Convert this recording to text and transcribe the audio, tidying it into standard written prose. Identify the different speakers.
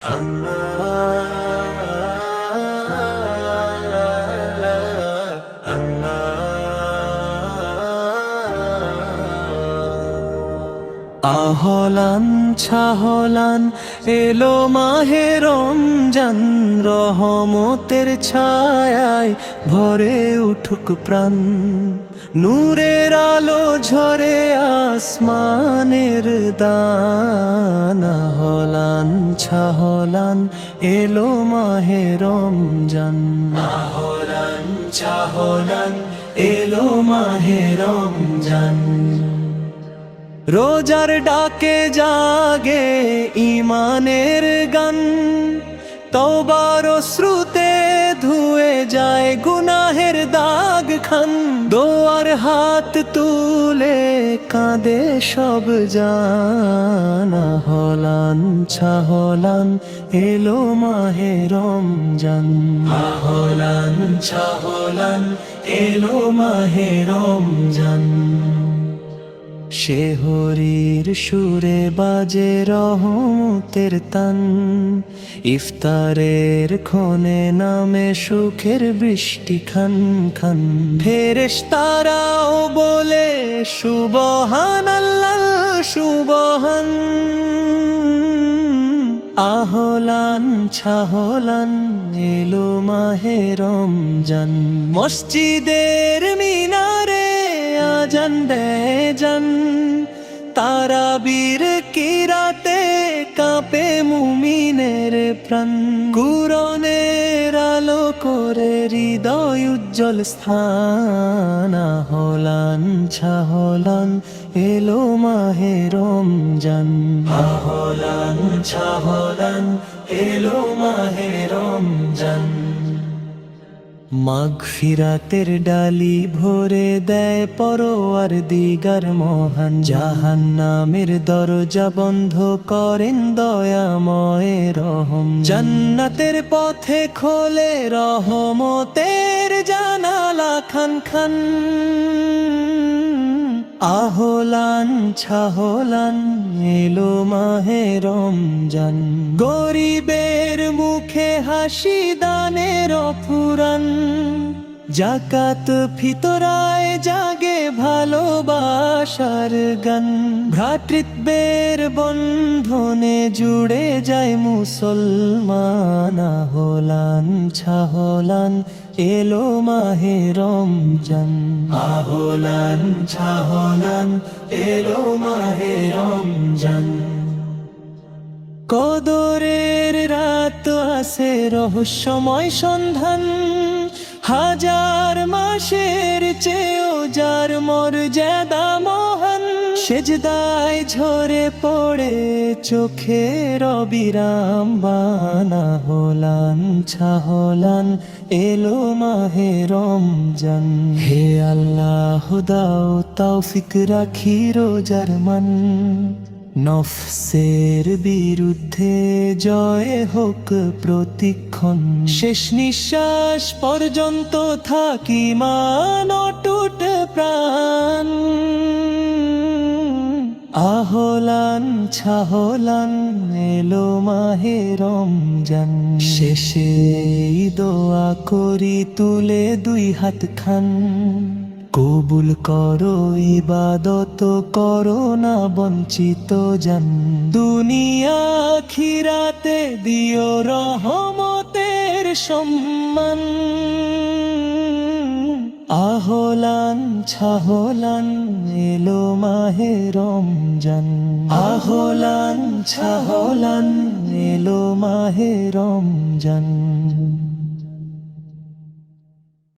Speaker 1: আহলান ছাহলান এলো মাহে রমজান, রহমতের ছায়ায় ভরে উঠুক প্রাণ। নূরের আলো ঝরে আসমানের দান। আহলান ছাহলান এলো মাহে রমজান, আহলান ছাহলান এলো মাহে রমজান। রোজার ডাকে জাগে ইমানের গান, তওবার শ্রুতে ধুয়ে যায় গুনাহের দাগ খান। দোয়ার হাত তুলে কাঁদে সব জান। আহলান ছাহলান এলো মাহে রমজান, আহলান ছাহলান এলো মাহে রমজান। শেহরির সুরে বাজে রহমতের তান, ইফতারের ক্ষণে নামে সুখের বৃষ্টি খান খান। ফেরেশতারাও বলে সুবহানাল্লাহ সুবহান। আহলান ছাহলান এলো মাহে রমজান। মসজিদের মিনারে আজান দেয় জান, তারাবির কিরাতে কাঁপে মুমিনের প্রাণ। কুরআনের আলো করে হৃদয় উজ্জ্বল স্থান। আহলান ছাহলান এলো মাহে রমজান, আহলান ছাহলান এলো মাহে রমজান। মাগফিরাতের ডালি ভরে দেয় পরওয়ারদিগার মহান। জাহান্নামের দরজা বন্ধ করেন দয়াময় রহম। জান্নাতের পথে খোলে রহমতের জানালা খান খান। আহলান ছাহলান এলো মাহে রমজান। গরিবের মুখে হাসি দানের ফুরান। জাকাত ফিতরায় জাগে ভালোবাসার গান। ভ্রাতৃত্বের বন্ধনে জুড়ে যায় মুসলমান। আহলান ছাহলান এলো মাহে রমজান, আহলান ছাহলান এলো মাহে রমজান। কদরের রাত আসে রহস্যময় সন্ধান, হাজার মাসের চেয়েও যার মর্যাদা মহান। সেজদায় ঝরে পড়ে চোখের অবিরাম বান। আহলান ছাহলান এলো মাহে রমজান। হে আল্লাহ দাও তৌফিক রাখি রোজার মান। নফসের বিরুদ্ধে জয় হোক প্রতিক্ষণ। শেষ নিঃশ্বাস পর্যন্ত থাকি মান অটুট প্রাণ। আহলান ছাহলান এলো মাহে রমজান। শেষে দোয়া করি তুলে দুই হাত খান। কবুল করো ইবাদত করো না বঞ্চিত জান। দুনিয়া আখিরাতে দিও রহমতের সম্মান। আহলান ছাহলান এলো মাহে রমজান, আহলান ছাহলান এলো মাহে রমজান।